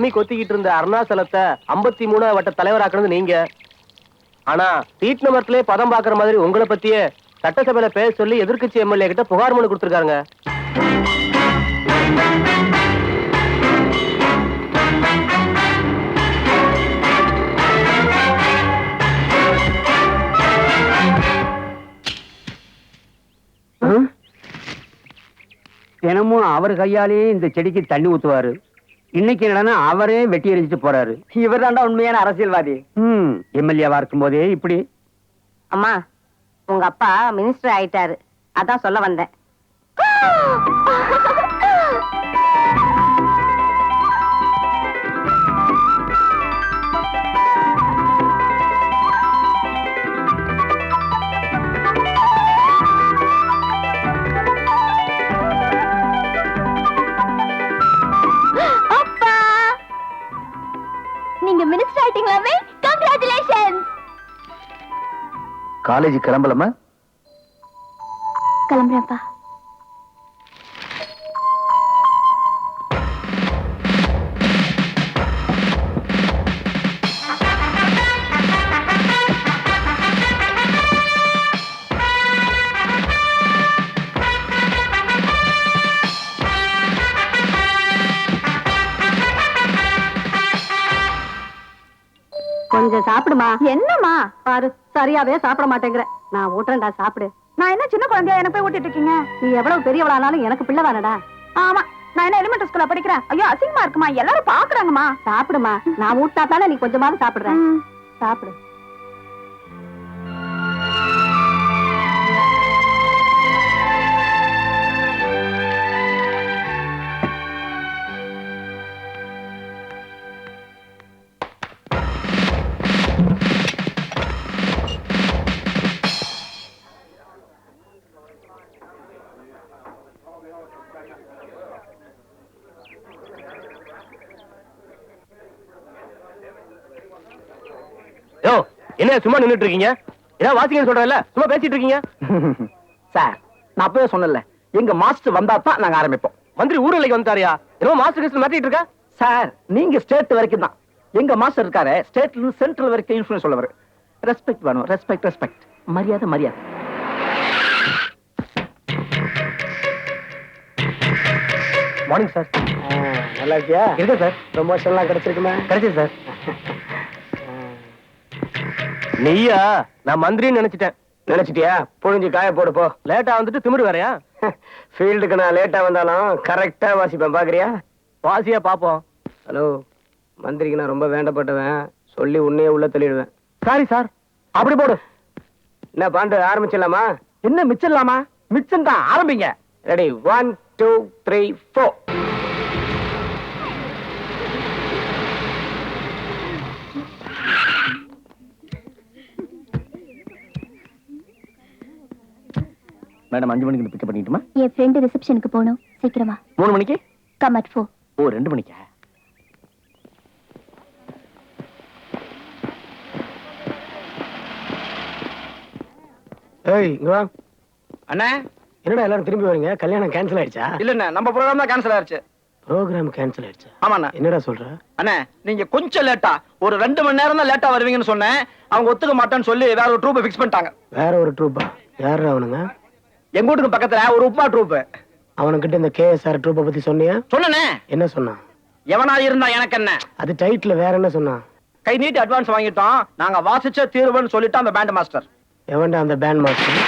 அம்மி கொத்திக்கிட்டு இருந்த அருணாச்சலத்தை 53 வட்ட தலைவராக்குறது நீங்க. ஆனா சீட் நம்பர்லயே பதம் பாக்குற மாதிரி உங்களை பத்தியே சட்டசபையில பேச சொல்லி எதிர்க்கட்சி எம்எல்ஏ கிட்ட புகார் மனு கொடுத்திருக்காங்க. தினமும் அவர் கையாலேயே இந்த செடிக்கு தண்ணி ஊத்துவாரு. இன்னைக்கு என்னன்னா அவரே வெட்டி எரிஞ்சிட்டு போறாரு. இவர் தாண்டா உண்மையான அரசியல்வாதி. எம்எல்ஏவா இருக்கும் போதே இப்படி. அம்மா, உங்க அப்பா மினிஸ்டர் ஆயிட்டாரு, அதான் சொல்ல வந்தேன். நீங்க மினிஸ்டர் ஆயிட்டீங்களாமே, கங்க்ராச்சுலேஷன்ஸ். காலேஜ் கிளம்பலமா? கிளம்புறேன்ப்பா. கொஞ்சம் சாப்பிடுமா. என்னம்மா? பாரு, சரியாவே சாப்பிட மாட்டேங்கிற. நான் ஊட்டுறேன்டா, சாப்பிடு. நான் என்ன சின்ன குழந்தையா எனக்கு போய் ஊட்டிட்டு இருக்கீங்க? நீ எவ்வளவு பெரியவளானாலும் எனக்கு பிள்ளை தானடா. ஆமா, நான் என்ன எலிமெண்டரி ஸ்கூல்ல படிக்கிறேன்? ஐயோ, அசிங்கமா இருக்குமா, எல்லாரும் பாக்குறாங்கம்மா. சாப்பிடுமா, நான் ஊட்டா தானே நீ கொஞ்சமாவது சாப்பிடுற. சாப்பிடு. யோ, என்ன சும்மா நின்னுட்டு இருக்கீங்க? ஏதாவது வாசிங்கன்னு சொல்றேன்ல, சும்மா பேசிட்டு இருக்கீங்க. சார், நான் அப்பவே சொன்னல, எங்க மாஸ்டர் வந்தா தான் நாங்க ஆரம்பிப்போம். மந்திரி ஊரலைக்கு வந்துட்டாரியா? என்னமோ மாஸ்டர் கிட்ட மாட்டிட்டு இருக்க. சார், நீங்க ஸ்டேட் வரைக்கும் தான். எங்க மாஸ்டர் இருக்காரு, ஸ்டேட்ல இருந்து சென்ட்ரல் வரைக்கும் இன்ஃப்ளூயன்ஸ் சொல்லவர். ரெஸ்பெக்ட் வேணும், ரெஸ்பெக்ட் ரெஸ்பெக்ட். மரியாதை மரியாதை. Morning sir. நல்லா இருக்கியா? இருக்கு சார். ப்ரமோஷன்லாம் கிடைச்சிருக்குமா? கிடைச்சது சார். நீயா? நான் மந்திரின்னு நினைச்சிட்டேன். நினைச்சிட்டியா? புழிஞ்சு காய போடு போ. லேட்டா வந்துட்டு திமிரு வேறையா? ஃபீல்டுக்கு நான் லேட்டா வந்தாலும் கரெக்டா வாசிப்பேன், பாக்குறியா? வாசியா பாப்போம். ஹலோ, மந்திரிக்கு நான் ரொம்ப வேண்டப்பட்டவன், சொல்லி உன்னையே உள்ள தள்ளிடுவேன். Sorry sir. அப்படி போடு. என்ன பாண்டு, ஆரம்பிச்சிடலாமா? என்ன மிச்சிடலாமா? மிச்சம் தான், ஆரம்பிங்க. ரெடி, 1 2 3 4. மேடம் 5 மணிக்கு பிக்கப் பண்ணிட்டுமா? என் ஃப்ரெண்ட் ரிசப்ஷனுக்கு போகணும், சீக்கிரமா. 3 மணிக்கு? Come at 4. ஓ, 2 மணிக்கா? ஏய், இங்க வா. அண்ணா, என்னடா எல்லாரும் திரும்பி வரீங்க? கல்யாணம் கேன்சல் ஆயிடுச்சா? இல்லண்ணா, நம்ம ப்ரோகிராம் தான் கேன்சல் ஆயிடுச்சு. ப்ரோகிராம் கேன்சல் ஆயிடுச்சா? ஆமாண்ணா. என்னடா சொல்ற? அண்ணா, நீங்க கொஞ்சம் லேட்டா, ஒரு 2 மணி நேரம் தான் லேட்டா வருவீங்கன்னு சொன்னேன். அவங்க ஒத்துக்க மாட்டேன்னு சொல்லி வேற ஒரு ட்ரூப்பை ஃபிக்ஸ் பண்ணிட்டாங்க. வேற ஒரு ட்ரூப்பா? யாரு அவனுங்க? எங்க வீட்டுக்கு பக்கத்துல ஒரு உப்மா ட்ரூப். அவனுக்கிட்ட இந்த கேஎஸ்ஆர் ட்ரூப்பை பத்தி சொன்னியா? சொன்னனே. என்ன சொன்னான்? எவனா இருந்தா எனக்கு என்ன? அது டைட்டில். வேற என்ன சொன்னான்? கை நீட்டி அட்வான்ஸ் வாங்கிட்டோம், நாங்க வாசிச்ச தீர்வுன்னு சொல்லிட்டு அந்த பேண்ட் மாஸ்டர். எவன்டா அந்த பேண்ட் மாஸ்டர்?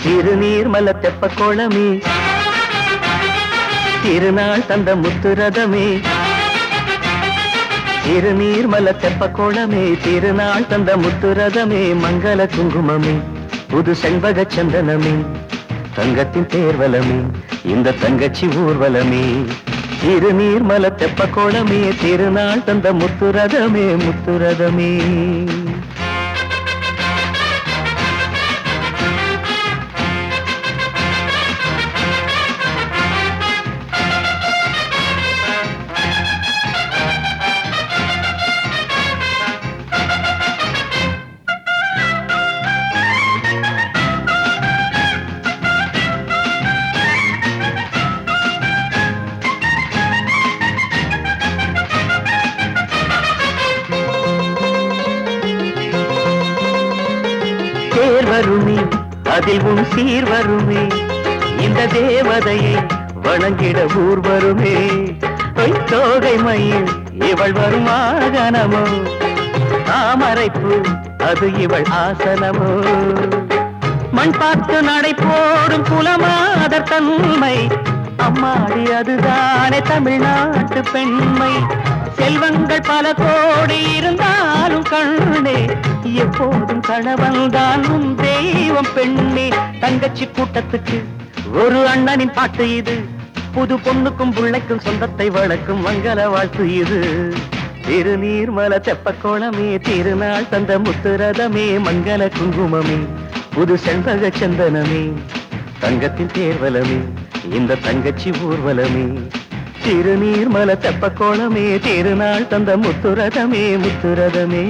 திருநீர்மல தெப்ப கோலமே, திருநாள் தந்த முத்துரதமே. திருநீர்மல தெப்ப கோலமே, திருநாள் தந்த முத்துரதமே. மங்கள குங்குமமே, புது செண்பக சந்தனமே, தங்கத்தின் தேர்வலமே, இந்த தங்கச்சி ஊர்வலமே திருநீர்மல தெப்ப கோலமே திருநாள் தந்த முத்துரதமே முத்துரதமே. வருமே அதில் உன் சீர் வருமே இந்த தேவதையை வணங்கிட ஊர் வருமே. தோகை மயில் இவள் வரும் ஆகனமோ தாமரைப்பூ அது இவள் ஆசனமோ. மண் பார்த்து நடை போடும் குலமாதர் தன்மை அம்மாடி அதுதானே தமிழ்நாட்டு பெண்மை. செல்வங்கள் பல கோடி இருந்தாலும் கண்ணே எப்போதும் கணவன் தான் உன் தெய்வம் பெண்ணே. தங்கச்சி கூட்டத்துக்கு ஒரு அண்ணனின் பாட்டு இது புது பொண்ணுக்கும் பிள்ளைக்கும் சொந்தத்தை வளர்க்கும் மங்கள வாழ்த்து இது. திருநீர்மல தெப்ப கோலமே திருநாள் தந்த முத்துரதமே மங்கள குங்குமமே புது செண்பக சந்தனமே தங்கத்தின் தேர்வலமே இந்த தங்கச்சி ஊர்வலமே. திருநீர்மல தெப்ப கோலமே திருநாள் தந்த முத்துரதமே முத்துரதமே.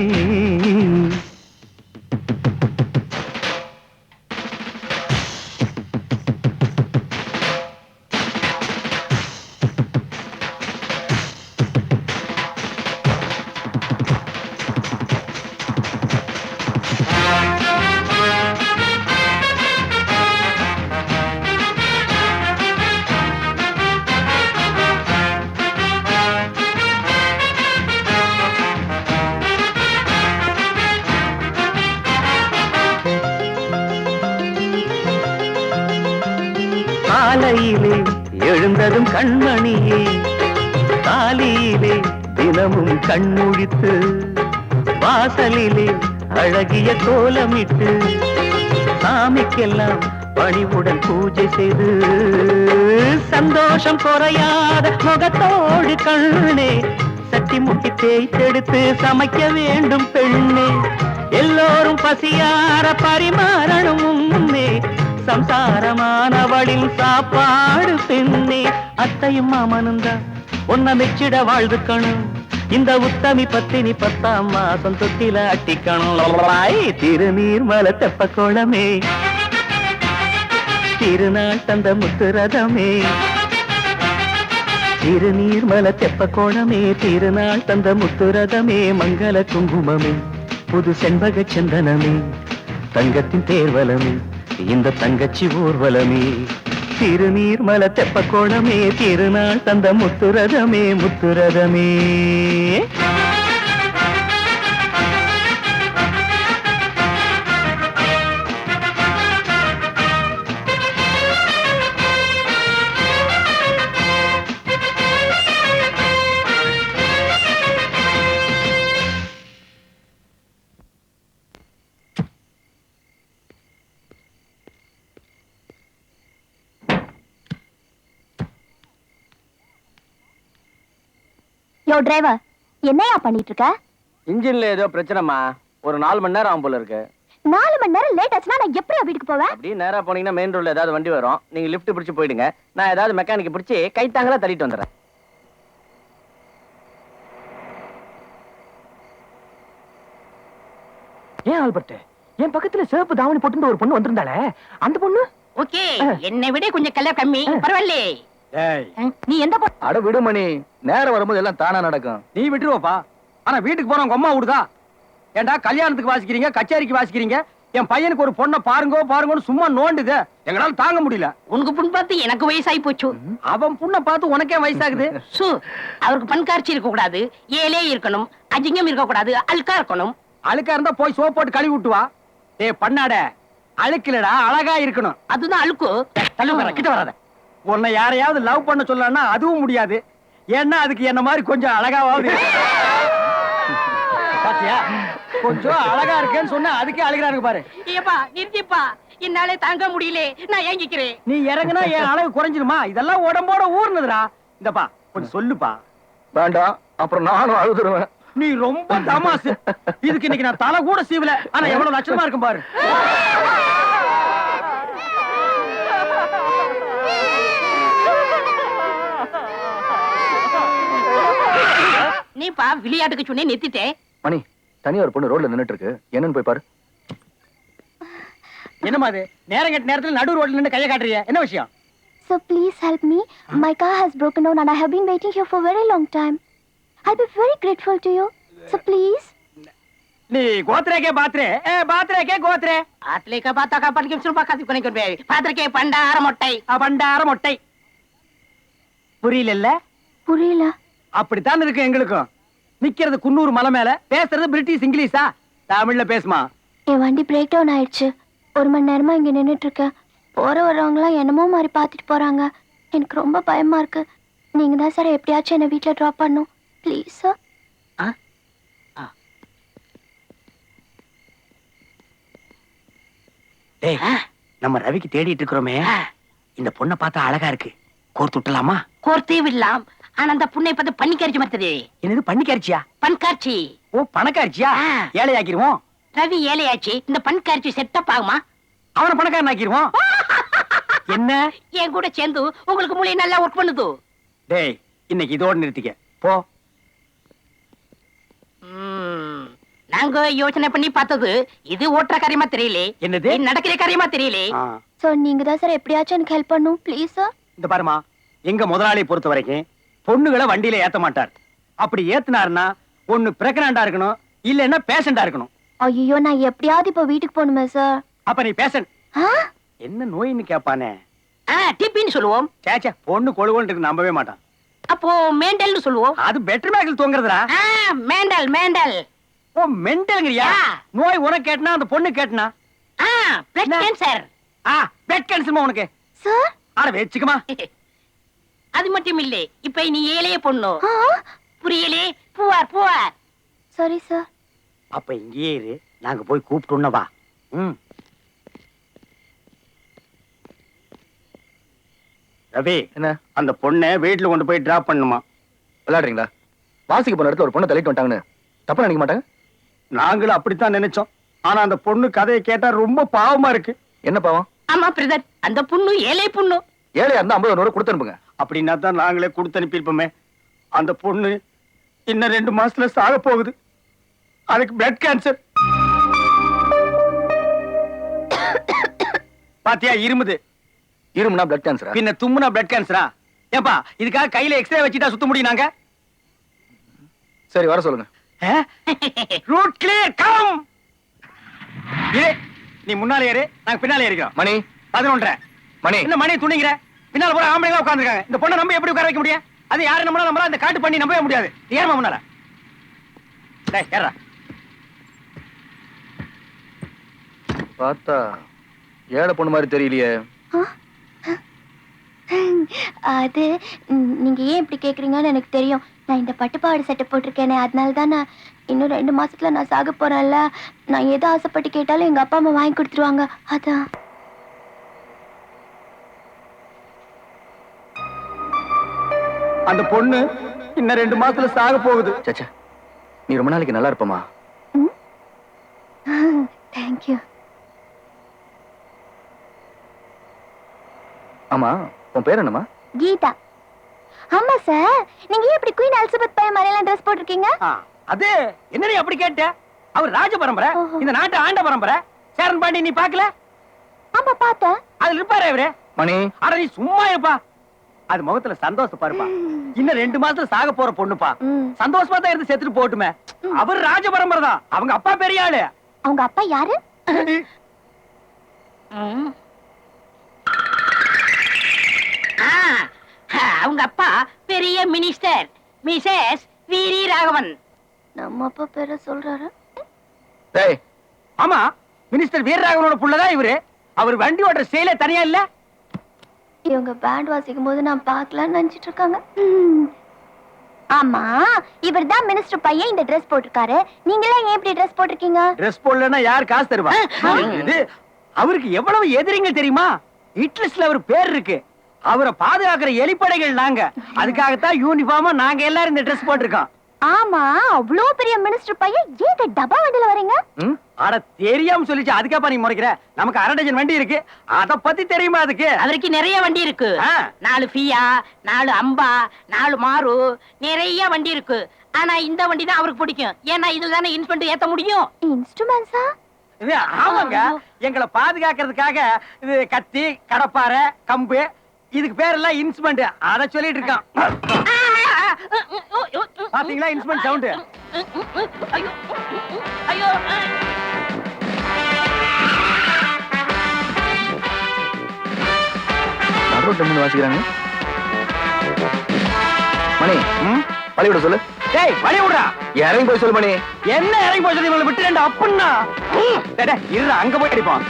காலையிலே எழுந்ததும் கண்மணியே காலையிலே தினமும் கண்முழித்து வாசலிலே அழகிய கோலமிட்டு சாமிக்கெல்லாம் பணிவுடன் பூஜை செய்து சந்தோஷம் குறையாத முகத்தோடு கண்ணே சட்டி முட்டி தேய்த்தெடுத்து சமைக்க வேண்டும் பெண்ணே. எல்லோரும் பசியார பரிமாறணும் முன்னே சம்சாரமானவளின் சாப்பாடு பெண்ணே. அத்தையும் மாமனுந்தா உன்னை மெச்சிட வாழ்ந்துக்கணும் இந்த உத்தமி பத்தினி 10ஆம் மாசம் தொட்டில அட்டிக்கணும். திருநீர்மல தெப்ப கோலமே திருநாள் தந்த முத்துரதமே. திருநீர்மல தெப்ப கோலமே திருநாள் தந்த முத்துரதமே மங்கள குங்குமமே புது செண்பக சந்தனமே தங்கத்தின் தேர்வலமே இந்த தங்கச்சி ஊர்வலமே. திருநீர்மல தெப்ப கோலமே திருநாள் தந்த முத்துரதமே முத்துரதமே. யோ டிரைவர், என்னையா பண்ணிட்டு இருக்க? இன்ஜின்ல ஏதோ பிரச்சனைமா, ஒரு 4 மணி நேரம் ஆகும் போல இருக்கு. 4 மணி நேரம் லேட் ஆச்சுன்னா நான் எப்படியா வீட்டுக்கு போவேன்? அப்படியே நேரா போனீங்கன்னா மெயின் ரோட்ல ஏதாவது வண்டி வரும், நீங்க லிஃப்ட் பிடிச்சு போயிடுங்க. நான் ஏதாவது மெக்கானிக் பிடிச்சி கைத்தாங்களா தள்ளிட்டு வந்துடுறேன். ஏன் ஆல்பர்ட், என் பக்கத்துல சிவப்பு தாவணி போட்டு ஒரு பொண்ணு வந்திருந்தாளே, அந்த பொண்ணு ஓகே, என்னை விட கொஞ்சம் கலர் கம்மி, பரவாயில்லே. நீ எந்த அட விடுமணி, நேரம் வரும்போது எல்லாம் தானா நடக்கும். நீ விட்டுருவப்பா. ஆனா வீட்டுக்கு போன உங்க அம்மா விடுதா? ஏண்டா கல்யாணத்துக்கு வாசிக்கிறீங்க, கச்சேரிக்கு வாசிக்கிறீங்க, என் பையனுக்கு ஒரு பொண்ணை பாருங்கோ பாருங்கன்னு சும்மா நோண்டுது. எங்களால தாங்க முடியல. உனக்கு புண் பார்த்து எனக்கு வயசாகி போச்சு. அவன் புண்ணை பார்த்து உனக்கே வயசாகுது. அவருக்கு பண் காட்சி இருக்க கூடாது, ஏலே இருக்கணும், அஜிங்கம் இருக்க கூடாது, அழுக்கா இருக்கணும். அழுக்கா இருந்தா போய் சோப் போட்டு கழுவி விட்டுவா. ஏ பண்ணாட, அழுக்கலடா அழகா இருக்கணும். அதுதான் அழுக்கு. கிட்ட வராத. உன்னை யாரையாவது லவ் பண்ண சொல்லனா அதுவும் முடியாது. ஏன்னா அதுக்கு என்ன மாதிரி கொஞ்சம் அழகாவது. பாத்தியா, கொஞ்சம் அழகா இருக்கேன்னு சொன்னா அதுக்கே அழுகிறானுங்க பாரு. ஏப்பா நிறுத்திப்பா, என்னாலே தாங்க முடியல, நான் ஏங்கிக்கிறேன். நீ இறங்குனா என் அளவு குறைஞ்சிருமா? இதெல்லாம் உடம்போட ஊர்னதுடா. இந்தப்பா கொஞ்சம் சொல்லுப்பா. வேண்டாம், அப்புறம் நானும் அழுதுருவேன். நீ ரொம்ப தமாசு. இதுக்கு இன்னைக்கு நான் தலை கூட சீவல, ஆனா எவ்வளவு லட்சணமா இருக்கும் பாரு. நீப்பா விளையாட்டுக்கு சொன்னே நிறுத்திட்டேன். மணி, தனியா ஒரு பொண்ணு ரோட்ல நின்னுட்டு இருக்கு, என்னன்னு போய் பாரு. என்னமா அது நேரம் கெட்ட நேரத்துல நடு ரோட்ல நின்னு கையை காட்டுறிய, என்ன விஷயம்? So please help me. My car has broken down and I have been waiting here for a very long time. I'll be very grateful to you. So please. நீ கோத்ரேக்கே பாத்ரே, பாத்ரேக்கே கோத்ரே. ஆத்லேக்க பாத்தாக்கா பணிக்கு சுருப்பா காசி கொனைக்கு பே. பாத்ரேக்கே பண்டார மொட்டை. பண்டார மொட்டை. புரியல? புரியல. அப்படித்தான் இருக்கு எங்களுக்கும். நிக்கிறது குன்னூர் மலை மேல, பேசுறது பிரிட்டிஷ் இங்கிலீஷா? தமிழ்ல பேசுமா. என் வண்டி பிரேக் டவுன் ஆயிடுச்சு. 1 மணி நேரமா இங்க நின்னுட்டு இருக்கேன். போற வரவங்களாம் என்னமோ மாதிரி பாத்துட்டு போறாங்க. எனக்கு ரொம்ப பயமா இருக்கு. நீங்க தான் சார் எப்படியாச்சும் என்ன வீட்டுல டிராப் பண்ணும். Please sir. டேய், நம்ம ரவிக்கு தேடிட்டு இருக்கிறோமே, இந்த பொண்ணை பார்த்தா அழகா இருக்கு. கோர்த்து விட்டலாமா? கோர்த்தே விடலாம். ஆனா அந்த புண்ணை பார்த்து பண்ணிக்காரிச்சு மத்தது. என்னது பண்ணிக்காரிச்சியா? பண்காட்சி. ஓ பணக்காரிச்சியா? ஏழையாக்கிருவோம். ரவி ஏழையாச்சு, இந்த பண்காட்சி செட்டப் ஆகுமா? அவனை பணக்காரன் ஆக்கிருவோம். என்ன? என் கூட சேர்ந்து உங்களுக்கு மூளை நல்லா ஒர்க் பண்ணுது. டேய், இன்னைக்கு இதோட நிறுத்திக்க போ. நாங்க யோசனை பண்ணி பார்த்தது இது ஓட்டுற காரியமா தெரியல. என்னது? நடக்கிற காரியமா தெரியல. சோ நீங்க தான் சார் எப்படியாச்சும் எனக்கு ஹெல்ப் பண்ணும். Please sir. இந்த பாருமா, எங்க முதலாளியை பொறுத்த வரைக்கும் பொண்ணுகளை வண்டியில ஏத்த மாட்டார். அப்படி ஏத்துனாருன்னா ஒண்ணு பிரெக்னண்டா இருக்கணும், இல்லன்னா பேஷண்டா இருக்கணும். ஐயோ, நான் எப்படியாவது இப்ப வீட்டுக்கு போகணுமே சார். அப்ப நீ பேஷண்ட். என்ன நோயின்னு கேட்பானே. டிபின்னு சொல்லுவோம். சேச்சே, பொண்ணு கொழுகொன்னு நம்பவே மாட்டான். அப்போ மேண்டல்னு சொல்லுவோம். அது பெட்டர் மேக்கில் தூங்குறதுடா. Mental mental. ஓ மெண்டல்ங்கறியா? நோய் உனக்கு கேட்டனா அந்த பொண்ணு கேட்டனா? Blood cancer. பிளட் கேன்சர்மா உனக்கு? சார் அட வெச்சுக்குமா. அது மட்டும் இல்ல, இப்ப நீ ஏழைய பொண்ணு. புரியலே? Poor poor. Sorry sir. அப்ப இங்கேயே இரு, நாங்க போய் கூப்பிட்டோம்னா வா. ரவி, என்ன? அந்த பொண்ணை வீட்டுல கொண்டு போய் டிராப் பண்ணுமா? விளையாடுறீங்களா? வாசிக்கு போன இடத்துல ஒரு பொண்ணை தள்ளிட்டு வந்துட்டாங்கன்னு தப்பா நினைக்க மாட்டாங்க? நாங்களும் அப்படித்தான் நினைச்சோம். ஆனா அந்த பொண்ணு கதையை கேட்டா ரொம்ப பாவமா இருக்கு. என்ன பாவம்? ஆமா பிரதர், அந்த பொண்ணு ஏழை பொண்ணு. ஏழையா இருந்தா 50 100 கொடுத்து அனுப்புங்க. அப்படின்னா தான் நாங்களே கொடுத்து அனுப்பியிருப்போமே. அந்த பொண்ணு இன்னும் 2 மாசத்துல சாக போகுது. அதுக்கு பிளட் கேன்சர். பாத்தியா இருமுது. இருமுனா பிளட் கேன்சரா? பின்ன தும்முனா பிளட் கேன்சரா? ஏப்பா, இதுக்காக கையில எக்ஸ்ரே வச்சுட்டா சுத்த முடியும் நாங்க? சரி, வர சொல்லுங்க. Route clear, come. நீ முன்னாலே ஏறு, நாங்க பின்னாலே ஏறிக்கிறோம். மணி 11:30. மணி என்ன மணி துணிங்கிற? பின்னால போற ஆம்பளைங்க உட்கார்ந்திருக்காங்க. இந்த பொண்ணை நம்ப எப்படி உட்கார வைக்க முடியும்? அது யாரை நம்மளா இந்த காட்டு பண்ணி நம்பவே முடியாது. ஏறமா முன்னால. டேய் ஏறா. பார்த்தா ஏழை பொண்ணு மாதிரி தெரியலையே. அது நீங்க ஏன் இப்படி கேக்குறீங்கன்னு எனக்கு தெரியும். நான் இந்த பட்டுப்பாவாடை சட்டை போட்டிருக்கேனே, அதனால தான் நான் இன்னும் 2 மாசத்துல நான் சாக போறேன்ல. நான் எதை ஆசைப்பட்டு கேட்டாலும் எங்க அப்பா அம்மா வாங்கி கொடுத்துருவாங்க. அதான். அந்த பொண்ணு இன்னும் 2 மாசத்துல சாக போகுது. சச்சா, நீ ரொம்ப நாளைக்கு நல்லா இருப்பமா. தேங்க்யூ. ஆமா, உன் பேர் என்னமா? கீதா. ஆமா சார், நீங்க ஏன் இப்படி குயின் எலிசபெத் பையன் மாதிரிலாம் ட்ரெஸ் போட்டிருக்கீங்க? அது என்னடி அப்படி கேட்ட? அவர் ராஜ பரம்பரை, இந்த நாட்டு ஆண்ட பரம்பரை. சேரன் பாண்டி நீ பாக்கல? ஆமா பார்த்தேன். அதுல இருப்பாரு இவரு. மணி, அட நீ சும்மா இருப்பா. அது முகத்துல சந்தோஷம் பாருப்பா. இன்னும் 2 மாசத்துல சாக போற பொண்ணுப்பா. சந்தோஷமா தான் இருந்து செத்துட்டு போட்டுமே. அவர் ராஜ பரம்பரை தான். அவங்க அப்பா பெரிய ஆளு. அவங்க அப்பா யாரு? அவங்க அப்பா பெரிய மினிஸ்டர், மிஸ்ஸஸ் வீரி ராகவன். நம்ம அப்பா பேரை சொல்றாரு. டேய், ஆமா, மினிஸ்டர் வீரராகவனோட புள்ளதான் இவரு. அவர் வண்டி ஓட்டுற ஸ்டைலே தனியா இல்ல. இவங்க பேண்ட் வாசிக்கும் போது நான் பார்க்கலாம்னு நினைச்சிட்டு இருக்காங்க. ஆமா, இவர்தான் மினிஸ்டர் பையன் இந்த Dress போட்டிருக்காரு. நீங்களே ஏன் இப்படி Dress போட்டிருக்கீங்க? ட்ரெஸ் போடலன்னா யார் காசு தருவா? இது அவருக்கு எவ்வளவு எதிரிங்க தெரியுமா? ஹிட்லிஸ்ட்ல அவர் பேர் இருக்கு. அவரை பாதுகாக்கிற எலிப்படைகள் நாங்க. அதுக்காகத்தான் யூனிஃபார்மா நாங்க எல்லாரும் இந்த Dress போட்டிருக்கோம். ஆமா, அவ்வளோ பெரிய மினிஸ்டர் பையன் ஏங்க டப்பா வண்டியில வரீங்க? அட தெரியாம சொல்லிச்சு. அதுக்காப்பா நீ முறைக்கிற? நமக்கு 1/2 டஜன் வண்டி இருக்கு. அத பத்தி தெரியுமா அதுக்கு? அவருக்கு நிறைய வண்டி இருக்கு. 4 ஃபியா, 4 அம்பா, 4 மாரு, நிறைய வண்டி இருக்கு. ஆனா இந்த வண்டி தான் அவருக்கு பிடிக்கும். ஏன்னா இதுல தானே இன்ஸ்ட்ருமெண்ட் ஏத்த முடியும். இன்ஸ்ட்ருமெண்ட்ஸா? இது ஆமாங்க. எங்களை பாதுகாக்கிறதுக்காக இது கத்தி, கடப்பாரை, கம்பு, இதுக்கு பேரெல்லாம் இன்ஸ்ட்ருமெண்ட். அத சொல்லிட்டு இருக்கான். பாத்தீங்களா இன்ஸ்ட்ருமெண்ட் சவுண்ட்? ஐயோ ஐயோ. வாசிக்கிறாங்க. மணி வழி விட சொல்லு. டேய் வழி விடுறா. இறங்கி போய் சொல்லு மணி. என்ன இறங்கி போய் சொல்லி இவங்களை விட்டுறேன்டா அப்படின்னா? இருடா, அங்க போய் அடிப்பான்.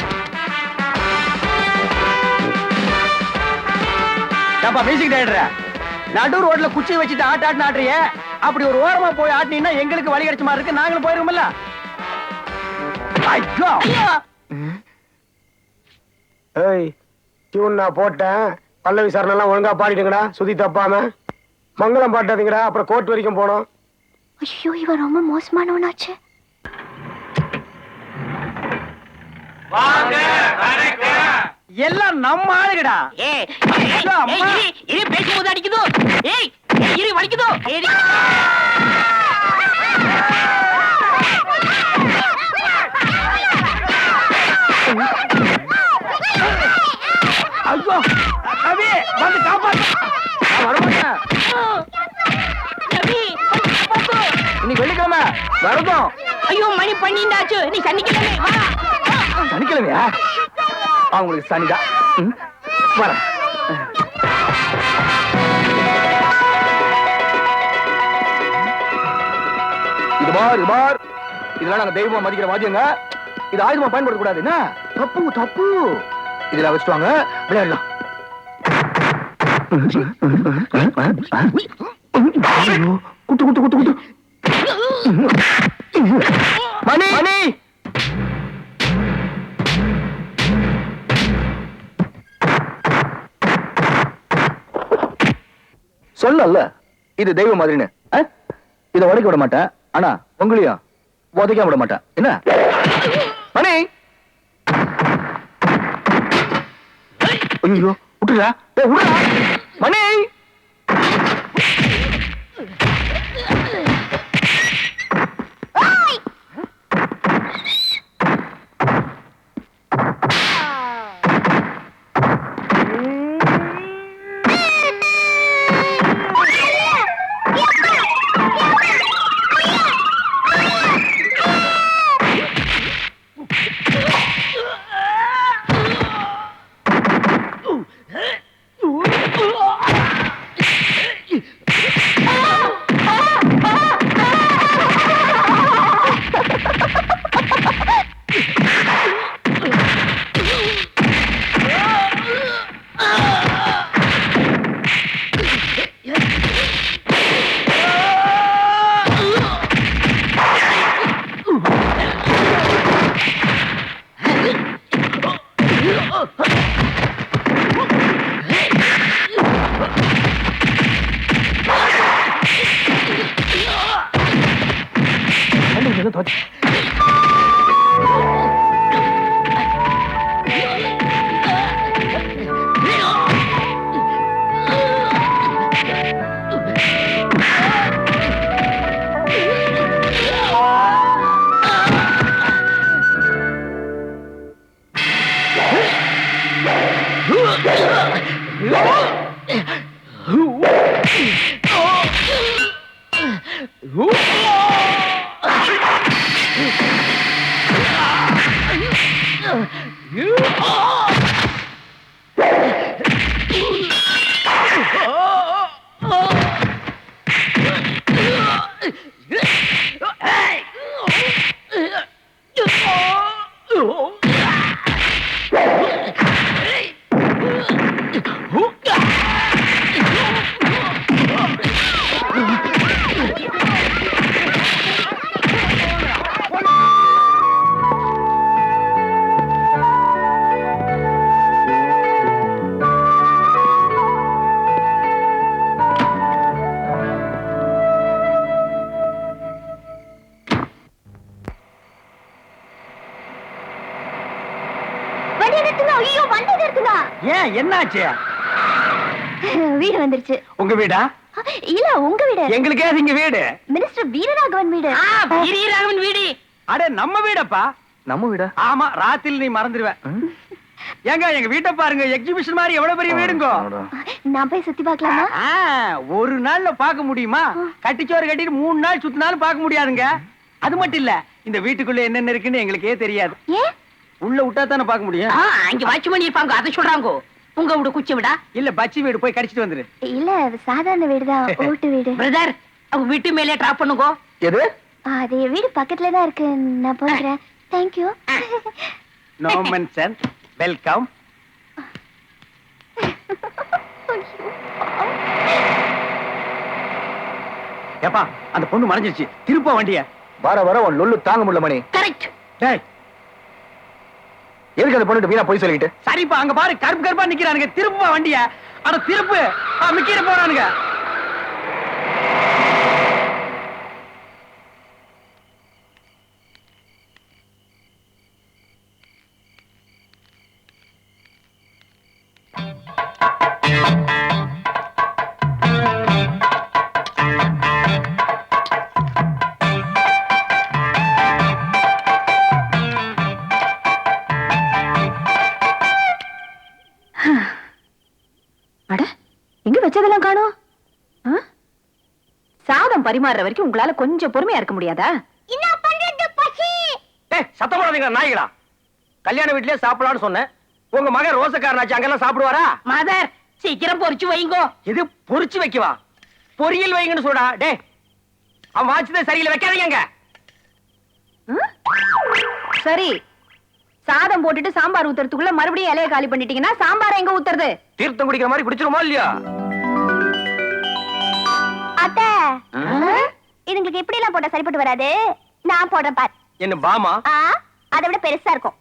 ஏப்பா மியூசிக் டைரக்டர், நடு ரோட்ல குச்சி வச்சுட்டு ஆட்டாட்டு ஆட்டுறியே, அப்படி ஒரு ஓரமா போய் ஆட்டினீங்கன்னா எங்களுக்கு வழி கிடைச்ச மாதிரி இருக்கு. நாங்களும் போயிருவோம்ல. ஏய், டியூன் நான் போட்டேன். பல்லவி சரணெல்லாம் ஒழுங்கா பாடிட்டுங்கடா, சுதி தப்பாம. மங்களம் பாட்டாதீங்கடா, அப்புறம் கோர்ட் வரைக்கும் போனோம். ஐயோ, இவன் ரொம்ப மோசமானவனாச்சு. எல்லாம் நம்ம ஆளுகடா. பேசும்போது அடிக்குதோ? ஏய் இரு வலிக்குதோ? ஐயோ அபி வந்து காப்பாத்து. நான் வரமாட்டேன். இன்னைக்கு வெள்ளிக்கிழமை வரதும். ஐயோ மணி 12 ஆச்சு. நீ சனிக்கிழமை வா. சனிக்கிழமையா? அவங்களுக்கு சனிதான். வர இது பார் இதெல்லாம் நாங்க தெய்வமா மதிக்கிற வாத்தியங்க. இது ஆயுதமா பயன்படுத்த கூடாது. என்ன தப்பு தப்பு. இதுல வச்சுட்டு வாங்க, விளையாடலாம். குத்து குத்து குத்து குத்து. மணி மணி சொல்லல, இது தெய்வம் மாதிரின்னு. இதை உடைக்க விட மாட்டேன், ஆனா உங்களையும் உதைக்க விட மாட்டேன். என்ன மணி? ஐயோ விட்டுறா மணி. ஏன் என்னாச்சு? வீடு வந்துருச்சு. உங்க வீடா? இல்ல உங்க வீடு. எங்களுக்கே அது இங்க வீடு. மினிஸ்டர் வீரராகவன் வீடு. வீரராகவன் வீடு. அட நம்ம வீடப்பா. நம்ம வீடா? ஆமா, ராத்திரி நீ மறந்துடுவ. ஏங்க எங்க வீட்டை பாருங்க, எக்ஸிபிஷன் மாதிரி எவ்வளவு பெரிய வீடுங்க. நான் போய் சுத்தி பார்க்கலாமா? ஒரு நாள்ல பார்க்க முடியுமா? கட்டிச்சோறு கட்டிட்டு 3 நாள் சுத்தினாலும் பார்க்க முடியாதுங்க. அது மட்டும் இல்ல, இந்த வீட்டுக்குள்ள என்னென்ன இருக்குன்னு எங்களுக்கே தெரியாது. ஏன்? உள்ள விட்டா தானே பார்க்க முடியும். அங்க வாட்ச்மேன் இருப்பாங்க, அதை சொல்றாங்க. உங்க வீடு குச்சி விடா? இல்ல பச்சி வீடு, போய் கடிச்சிட்டு வந்துரு. இல்ல சாதாரண வீடுதான், ஓட்டு வீடு. பிரதர், அவங்க வீட்டு மேலே டிராப் பண்ணுங்க. எது? அது வீடு பக்கத்துல தான் இருக்கு, நான் போறேன். Thank you. No mention. Welcome. ஏப்பா, அந்த பொண்ணு மறைஞ்சிருச்சு. திருப்ப வண்டிய. வர வர உன் லொல்லு தாங்க முடியல மணி. கரெக்ட். டேய், எதுக்கு அதை பண்ணிட்டு வீணா போய் சொல்லிட்டு? சரிப்பா, அங்க பாரு, கருப்பு கருப்பா நிக்கிறானுங்க. திருப்ப வண்டிய. அட திருப்பு. மிக்கிற போறானுங்க. அட, எங்க வச்சதெல்லாம் காணோம்? சாதம் பரிமாறுற வரைக்கும் உங்களால கொஞ்சம் பொறுமையா இருக்க முடியாதா? சத்தம் போடாதீங்க நாய்களா. கல்யாண வீட்லயே சாப்பிடலாம்னு சொன்னேன். உங்க மகன் ரோசக்காரனாச்சு, அங்கெல்லாம் சாப்பிடுவாரா? மதர், சீக்கிரம் பொரிச்சு வைங்கோ. இது பொரிச்சு வைக்கவா? பொரியல் வைங்கன்னு சொல்றா. டே, அவன் வாட்சதே சரியில்லை, வைக்காதீங்க. சரி, சாதம் போட்டுட்டு சாம்பார் ஊத்துறதுக்குள்ள மறுபடியும் இலைய காலி பண்ணிட்டீங்கன்னா சாம்பார் எங்க ஊத்துறது? தீர்த்தம் குடிக்கிற மாதிரி குடிச்சிருமா இல்லையா? அத்தை, இதுங்களுக்கு எப்படி எல்லாம் போட்டா சரிப்பட்டு வராது. நான் போடுறேன் பார். என்ன பாமா? அதை விட பெருசா இருக்கும்.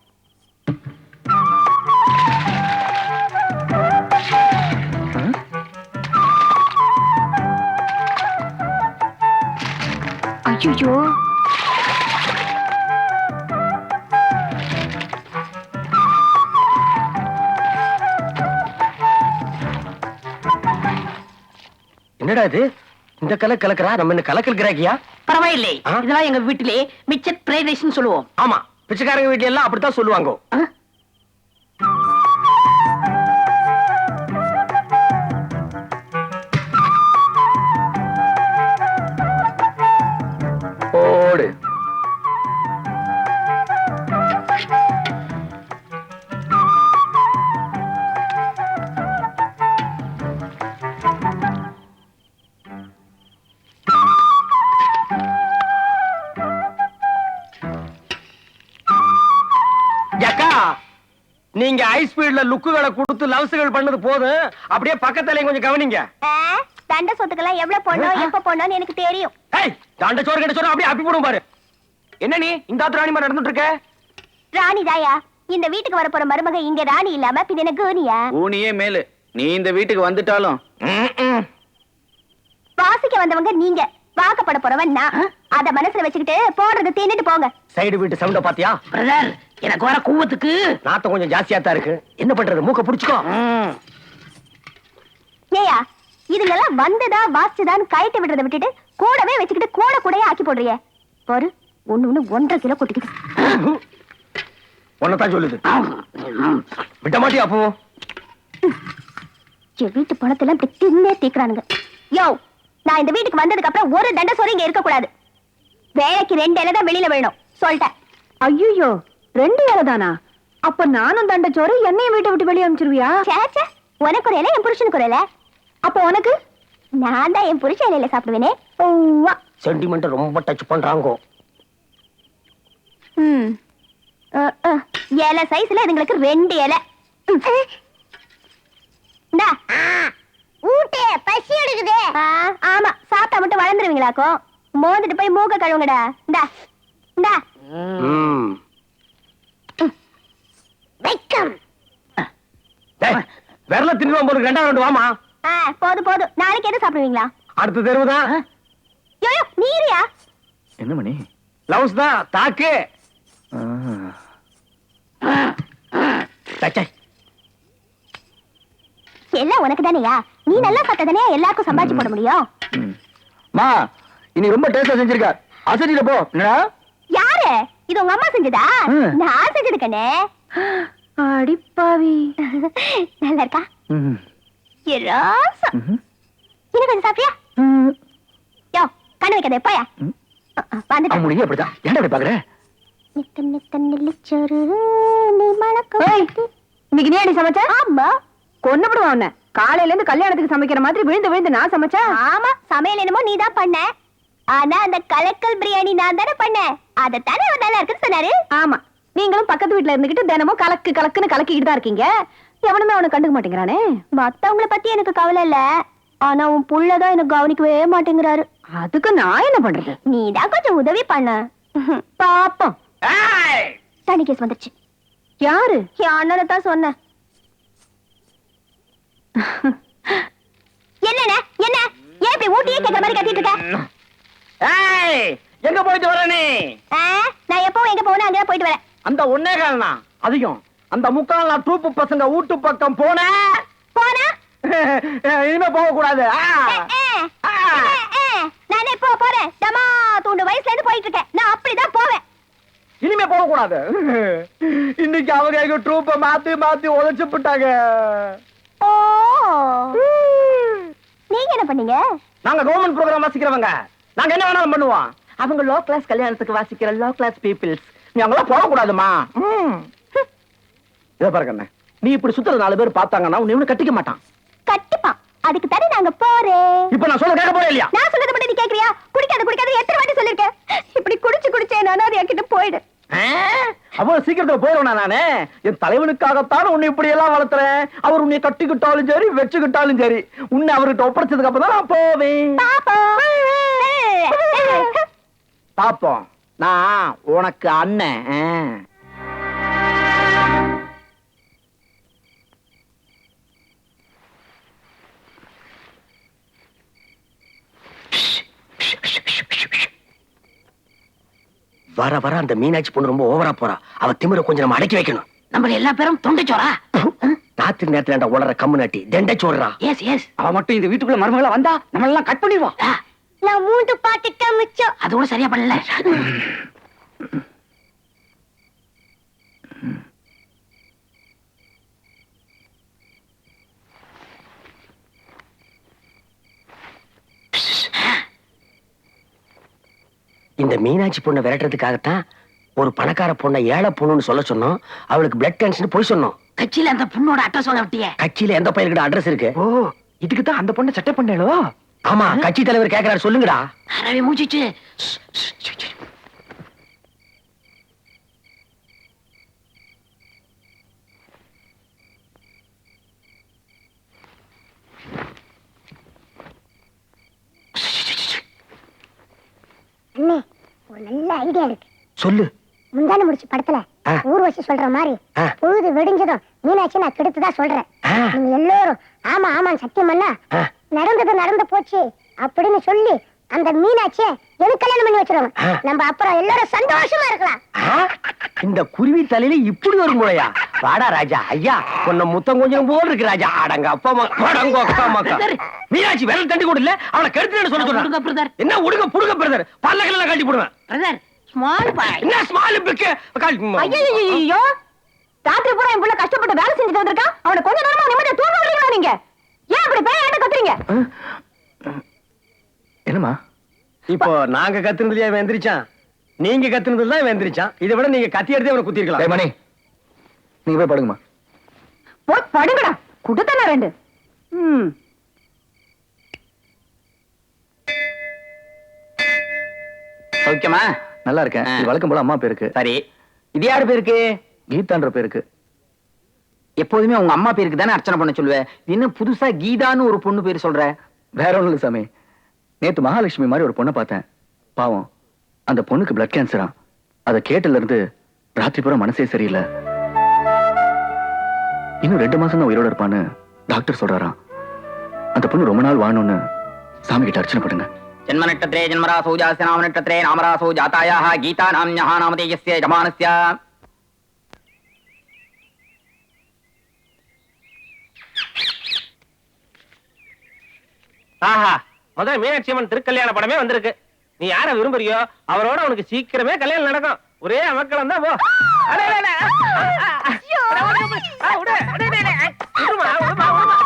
ஐயோ, என்னடா இது? இந்த கலக்கிறா, நம்ம என்ன கலக்கிறியா? பரவாயில்லை, இதெல்லாம் எங்க வீட்டிலே மிச்சர் ஃப்ரைட் ரைஸ்னு சொல்லுவோம். ஆமா, பிச்சைக்காரங்க வீட்ல எல்லாம் அப்படித்தான் சொல்லுவாங்க. ஓடு. நீங்க ஹை ஸ்பீட்ல லுக்குகளை கொடுத்து லவ்ஸ்கள் பண்ணது போதும். அப்படியே பக்கத்துல கொஞ்சம் கவனிங்க. தண்ட சொத்துக்கெல்லாம் எவ்வளவு போடணும், எப்ப போடணும்னு எனக்கு தெரியும். ஏய், தண்ட சோறு கட்ட சோறு அப்படியே அப்பி போடும் பாரு. என்ன நீ இந்த ஆத்து ராணி மாதிரி நடந்துட்டு இருக்க? ராணி தாயா, இந்த வீட்டுக்கு வர போற மருமக இங்க ராணி இல்லாம பின்ன என்ன கூனியா? ஊனியே மேலு. நீ இந்த வீட்டுக்கு வந்துட்டாலும் வாசிக்க வந்தவங்க நீங்க, வாக்கப்பட போறவன் நான். அத மனசுல வச்சுக்கிட்டு போடுறது தின்னுட்டு போங்க. சைடு வீட்டு சவுண்ட பாத்தியா? பிரதர், எனக்கு வர கூவத்துக்கு நாத்தம் கொஞ்சம் ஜாஸ்தியா தான் இருக்கு. என்ன பண்றது? மூக்க புடிச்சுக்கோ. ஏயா, இதுங்கெல்லாம் வந்ததா வாசிச்சுதான் கைட்டு விடுறத விட்டுட்டு கூடவே வச்சுக்கிட்டு கூட கூடையே ஆக்கி போடுறிய. பாரு, ஒண்ணு 1.5 கிலோ கொட்டிக்கிட்டு. ஒன்னதான் சொல்லுது. விட்ட மாட்டியா அப்போ? என் வீட்டு பணத்தெல்லாம் இப்படி தின்னே தீக்குறானுங்க. யோ, நான் இந்த வீட்டுக்கு வந்ததுக்கு அப்புறம் ஒரு தண்ட சோறு இங்க இருக்க கூடாது. வேலைக்கு 2 இலை தான் வெளியில வேணும் சொல்லிட்டேன். ஐயோ, 2 இலை தானா? அப்ப நானும் தண்டச்சோறு என்னையும் வீட்டை விட்டு வெளியே அனுப்பிச்சிருவியா? சேச்சே, உனக்கு ஒரு இலை, என் புருஷனுக்கு ஒரு இலை. அப்ப உனக்கு? நான் தான் என் புருஷன் இலையில சாப்பிடுவேனே. ஓவா, சென்டிமெண்ட் ரொம்ப டச் பண்றாங்க. இலை சைஸ்ல இதுங்களுக்கு 2 இலை. ஊட்டே, பசி எடுக்குதே. ஆமா, சாப்பிட்டா மட்டும் வளர்ந்துருவீங்களாக்கோ. மோந்துட்டு போய் மூக்க கழுவுங்கடா. இந்தா இந்தா. வெக்கம். விரல தின்னுவோம் போது 2 ரவுண்ட் வாமா. போதும் போதும், நாளைக்கு எது சாப்பிடுவீங்களா? அடுத்த தெருவுதான். யோயோ, நீரியா? என்ன மணி? லவ்ஸ் தான் தாக்கு. எல்லாம் உனக்கு தானேயா? நீ நல்லா சாப்பிட்டதானே எல்லாருக்கும் சம்பாதிச்சு போட முடியும். மா இன்னைக்கு ரொம்ப டேஸ்டா செஞ்சிருக்க. அசதியில போ. என்னடா? யாரு? இது உங்க அம்மா செஞ்சதா? நான் செஞ்சது கண்ணே. அடிப்பாவி. நல்லா இருக்கா? ஏ ராசா. இன்னும் கொஞ்சம் சாப்பிட்டியா? யோ கண்ணு வைக்காத போயா. வந்துட்டேன். அம்முடியே அப்படிதான். ஏன்டா அப்படி பாக்குற? நிக்க நிக்க நெல்லிச்சோறு நீ மணக்க. இன்னைக்கு நீ அடி சமைச்ச? ஆமா. கொன்னுடுவான் உன்னை. காலையில இருந்து கல்யாணத்துக்கு சமைக்கிற மாதிரி விழுந்து விழுந்து நான் சமைச்சா? ஆமா, சமையல் என்னமோ நீ தான் பண்ண. ஆனா அந்த கலக்கல் பிரியாணி நான் தானே பண்ணேன். அதத்தானே அவர் நல்லா இருக்குன்னு சொன்னாரு. ஆமா, நீங்களும் பக்கத்து வீட்டுல இருந்துகிட்டு தினமும் கலக்கு கலக்குன்னு கலக்கிட்டு தான் இருக்கீங்க. எவனுமே அவனை கண்டுக்க மாட்டேங்கிறானே. மத்தவங்கள பத்தி எனக்கு கவலை இல்ல. ஆனா உன் புள்ளதான் எனக்கு கவனிக்கவே மாட்டேங்கிறாரு. அதுக்கு நான் என்ன பண்றது? நீதான் கொஞ்சம் உதவி பண்ண. பாப்போம். தனி கேஸ் வந்துருச்சு. யாரு? என் அண்ணனை தான் சொன்னேன். என்னண்ணே என்ன ஏன் இப்படி ஊட்டியே கேட்கற மாதிரி கத்திட்டு இருக்க? எங்க போயிட்டு வர நீ? நான் எப்பவும் எங்க போனா அங்கதான் போயிட்டு வரேன். அந்த ஒன்னே காலனா அதிகம். அந்த முக்கால் நான் ட்ரூப்பு பசங்க வீட்டு பக்கம் போனா இனிமே போக கூடாது. நான் எப்போ போறேன்? டமா தூண்டு வயசுல இருந்து போயிட்டு இருக்கேன். நான் அப்படிதான் போவேன். இனிமே போக கூடாது. இன்னைக்கு அவங்க எங்க ட்ரூப்ப மாத்தி மாத்தி உழைச்சு போட்டாங்க. ஓ நீங்க என்ன பண்ணீங்க? நாங்க கவர்மெண்ட் ப்ரோக்ராம் வாசிக்கிறவங்க. நாங்க என்ன வேணாலும் பண்ணுவோம். அவங்க லோ கிளாஸ் கல்யாணத்துக்கு வாசிக்கிற லோ கிளாஸ் பீப்பிள்ஸ். நீ அங்கெல்லாம் போக கூடாதுமா. இத பாருங்க, நீ இப்படி சுத்துற 4 பேர் பார்த்தாங்கன்னா உன்னை கட்டிக்க மாட்டான். கட்டிப்பான். அதுக்கு தானே நாங்க போறேன். இப்ப நான் சொல்ல கேட்க போறேன் இல்லையா? நான் சொல்றது மட்டும் நீ கேக்குறியா? குடிக்காத குடிக்காத எத்தனை வாட்டி சொல்லிருக்கேன். இப்படி குடிச்சு நானும் என்கிட்ட போயிடு. அவ்வளவு சீக்கிரத்துல போயிடுவேன் நானே. என் தலைவனுக்காகத்தான் உன்னை இப்படி எல்லாம் வளர்த்துறேன். அவர் உன்னை கட்டிக்கிட்டாலும் சரி வச்சுக்கிட்டாலும் சரி உன்னை அவர்கிட்ட ஒப்படைச்சதுக்கு அப்புறம் தான் நான் போவேன். பாப்போம். நான் உனக்கு அண்ணன். வர வர அந்த மீனாட்சி பொண்ணு ரொம்ப ஓவரா போறா. அவ திமிர கொஞ்சம் நம்ம அடக்கி வைக்கணும். நம்ம எல்லா பேரும் தொண்டைச்சோரா. ராத்திரி நேரத்துல உளற கம்மு நாட்டி தெண்டை சோடுறா. S S. அவ மட்டும் இந்த வீட்டுக்குள்ள மருமகளா வந்தா நம்ம எல்லாம் கட் பண்ணிடுவோம். நான் 3 பாட்டுக்கு மிச்சம். அது கூட சரியா பண்ணல. இந்த மீனாட்சி பொண்ணை விரட்டுறதுக்காகத்தான் ஒரு பணக்கார பொண்ணை ஏழை பொண்ணுன்னு சொல்ல சொன்னோம். அவளுக்கு பிளட் கேன்சர் போய் சொன்னோம். கட்சியில அந்த பொண்ணோட அட்ரஸ் சொல்ல விட்டியே. கட்சியில எந்த பையன்கிட்ட அட்ரஸ் இருக்கு? ஓ, இதுக்கு தான் அந்த பொண்ணை சட்டை பண்ணேளோ? ஆமா, கட்சி தலைவர் கேக்குறாரு, சொல்லுங்கடா. அரவே மூச்சிச்சு. அண்ணே ஒரு நல்ல ஐடியா இருக்கு. சொல்லு. முந்தான முடிச்சு படத்துல ஊர்வசி சொல்ற மாதிரி பொழுது வெடிஞ்சதும் மீனாட்சி நான் கெடுத்துதான் சொல்றேன். நீங்க எல்லாரும் ஆமா ஆமான்னு சத்தியம் பண்ணா நடந்தது நடந்து போச்சு அப்படின்னு சொல்லி அந்த மீனாட்சியை எனக்கு கல்யாணம் பண்ணி வச்சிருவோம். நம்ம அப்புறம் எல்லாரும் சந்தோஷமா இருக்கலாம். இந்த குருவி தலையில இப்படி ஒரு முறையா? வாடா ராஜா. ஐயா உன்னை முத்தம் கொஞ்சம் போல் இருக்கு ராஜா. அடங்க அப்பா மக்கா. மீனாட்சி விரல் தண்டி கூட இல்ல, அவளை கெடுத்து சொல்ல சொல்ற. என்ன உடுங்க புடுங்க பிரதர், பல்லக்கெல்லாம் கட்டி போடுவேன் பிரதர். Small boy. என்ன ஸ்மால் பிக்? ஐயோ, ராத்திரி பூரா என் புள்ள கஷ்டப்பட்டு வேலை செஞ்சுட்டு வந்திருக்கான். அவனை கொஞ்ச நேரமா நிம்மதியா தூங்க விடுறீங்களா நீங்க? ஏன் அப்படி பேய் என்ன கத்துறீங்க? என்னமா? இப்போ நாங்க கத்துனதுலயே அவன் எந்திரிச்சான், நீங்க கத்துனதுல தான் எந்திரிச்சான். இதை விட நீங்க கத்தி எடுத்து அவனை குத்தி இருக்கலாம். மணி, நீங்க போய் படுங்கம்மா. போய் படுங்கடா. குடுத்தன 2. சௌக்கியமா? நல்லா இருக்கேன். இது வழக்கம் போல அம்மா பேருக்கு. சரி, இது யாரு பேருக்கு? கீதான்ற பேருக்கு. எப்போதுமே உங்க அம்மா பேருக்கு தானே அர்ச்சனை பண்ண சொல்லுவேன். இன்னும் புதுசா கீதான்னு ஒரு பொண்ணு பேர் சொல்ற? வேற ஒண்ணு இல்ல சாமி. நேத்து மகாலட்சுமி மாதிரி ஒரு பொண்ணை பார்த்தேன். பாவம், அந்த பொண்ணுக்கு பிளட் கேன்சரா. அதை கேட்டல இருந்து ராத்திரி பூரா மனசே சரியில்லை. இன்னும் 2 மாசம் தான் உயிரோட இருப்பான்னு டாக்டர் சொல்றாராம். அந்த பொண்ணு ரொம்ப நாள் வாழணும்னு சாமி கிட்ட அர்ச்சனை பண்ணுங்க. जन्म नक्षत्रे जन्मरासौ जास्य नाम नक्षत्रे नामरासौ जातायाः गीता नाम्न्यः नामधेयस्य यजमानस्य ஆஹா, முதல்ல மீனாட்சி அம்மன் திருக்கல்யாண படமே வந்திருக்கு. நீ யார விரும்புறியோ அவரோட உனக்கு சீக்கிரமே கல்யாணம் நடக்கும். ஒரே அமக்களம் தான் போ. அடே, அடே, அடே. விடு, அடே, அடே, அடே. விடுமா, விடுமா, விடுமா.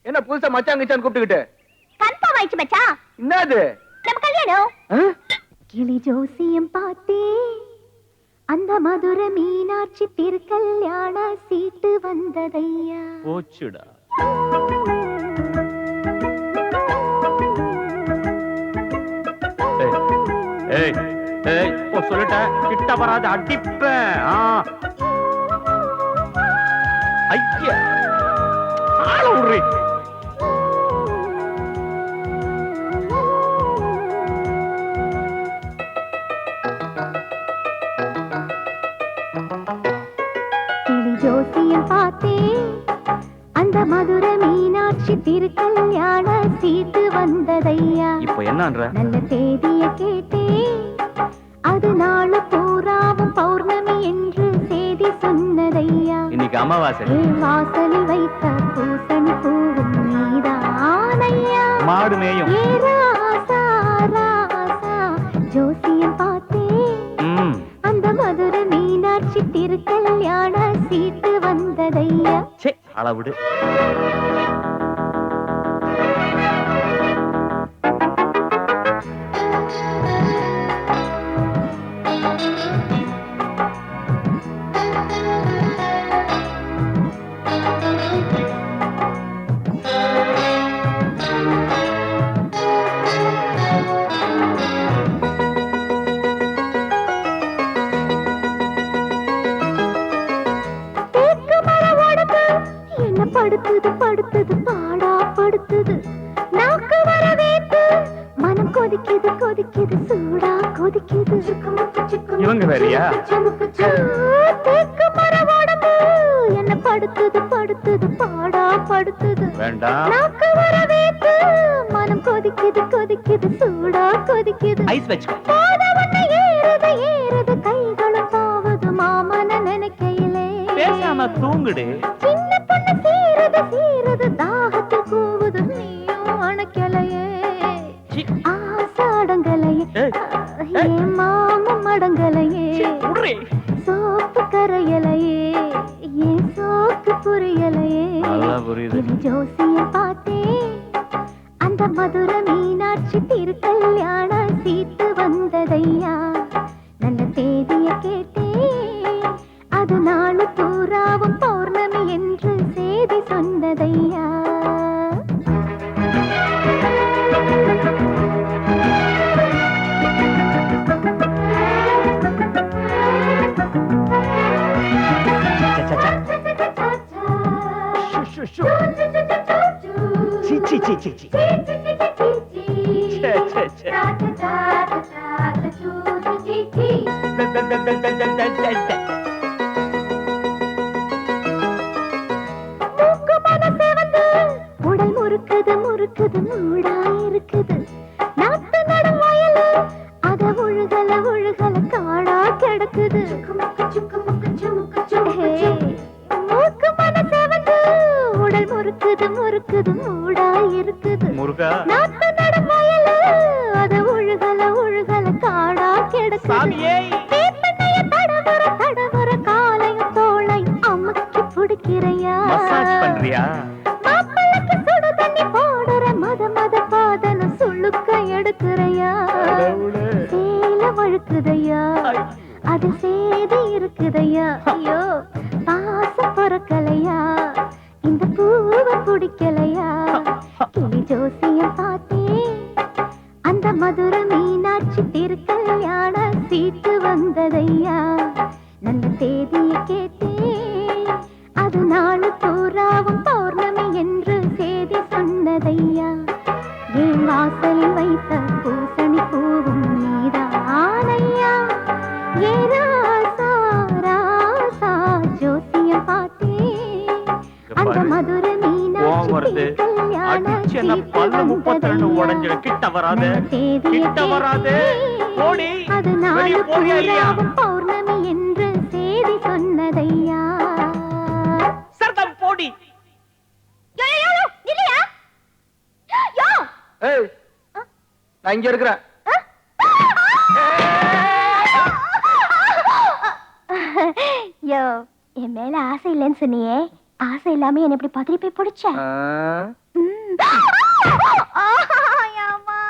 என்ன புதுசா மச்சான் கிச்சான் கூப்பிட்டுக்கிட்டு? கன்ஃபார்ம் ஆயிடுச்சு மச்சான். என்னது? நம்ம கல்யாணம். கிளி ஜோசியம் பார்த்தே, அந்த மதுரை மீனாட்சி திருக்கல்யாண சீட்டு வந்ததையா. போச்சுடா. ஏய் ஏய் ஓ சொல்லிட்டேன், கிட்ட வராத அடிப்பேன். ஐயா ஆள விடுறீ. கிளி ஜோசியம் பார்த்தே, அந்த மதுரை மீனாட்சி திருக்கல்யாண சீட்டு வந்ததையா. இப்போ என்னன்ற? நல்ல தேதிய கேட்டே, அது நாளு பூராவும் பௌர்ணமி என்று செய்தி சொன்னதையா. இன்னைக்கு அமாவாசை. வாசலில் வைத்த பூசணி பூவும் நீதானையா. மாடு மேயும். ஏ ராசா ராசா, ஜோசியம் பார்த்தே, அந்த மதுரை மீனாட்சி திருக்கல்யாண சீட்டு வந்ததையா. சே அளவிடு. படுத்துது படுத்துது பாடா படுத்துது, நாக்கு வர வேத்து மனம் கொதிக்குது கொதிக்குது சூடா கொதிக்குது. இவங்க வேறயா? தேக்கு மரம் உடம்பு என்ன படுத்துது படுத்துது பாடா படுத்துது. வேண்டாம். நாக்கு வர வேத்து மனம் கொதிக்குது கொதிக்குது சூடா கொதிக்குது. ஐஸ் வெச்சுக்கோ. போதவண்ண ஏறுது ஏறுது கைகளும் தாவுது மாமன நினைக்கையிலே. பேசாம தூங்குடு. சின்ன பொண்ணு சீருது சீருது தாகத்தில் கூவுது நீயும் அணைக்கலையே. ஆசாடங்கலையே ஏ மாமம் அடங்கலையே. சோப்பு கரையலையே ஏன் சோக்கு புரியலையே. இது ஜோசியம் பார்த்தே, அந்த மதுரை மீனாட்சி திருக்கல்யாண சீட்டு வந்ததையா. நல்ல தேதிய கேட்டே, அது நாளு பூராவும் பௌர்ணமி என்று செய்தி சொன்னதையா. உடல் முறுக்குது முறுக்குது மூடாயிருக்குது. நாத்து நடும் வயலு அத உழுகல உழுகல காடா கிடக்குது. மூக்கு மன செவந்து உடல் முறுக்குது முறுக்குது மூடாயிருக்குது. நாத்து நடும் வயலு அத உழுகல உழுகல காடா கிடக்குது. தடவர தடவர காலையும் தோளையும் அமுக்கி பிடிக்கிறையா. மாப்பிள்ளைக்கு சுடு தண்ணி போடுற மத மத பாதன சுள்ளுக்க எடுக்கிறையா. சேல வழுக்குதையா, அது சேதி இருக்குதையா. ஐயோ பாசம் பொறுக்கலையா, இந்த பூவை பிடிக்கலையா. கிளி ஜோசியம் பார்த்தே, அந்த மதுரை மீனாட்சி திருக்கல்யாண சீட்டு வந்ததையா. நல்ல தேதிய கேட்டே, அது நாளு பூராவும் பௌர்ணமி வராது அடிச்சு என்ன பல்ல 32 உடைஞ்சிட கிட்ட வராது கிட்ட வராது போடி வெளிய போறியா இல்லையா பௌர்ணமி என்று செய்தி சொன்னதையா சர்தம் போடி ஏய் நான் இங்க இருக்கிறேன் யோ என் மேல ஆசை இல்லைன்னு சொன்னியே ஆசை இல்லாம என்ன இப்படி பதறி போய் பிடிச்ச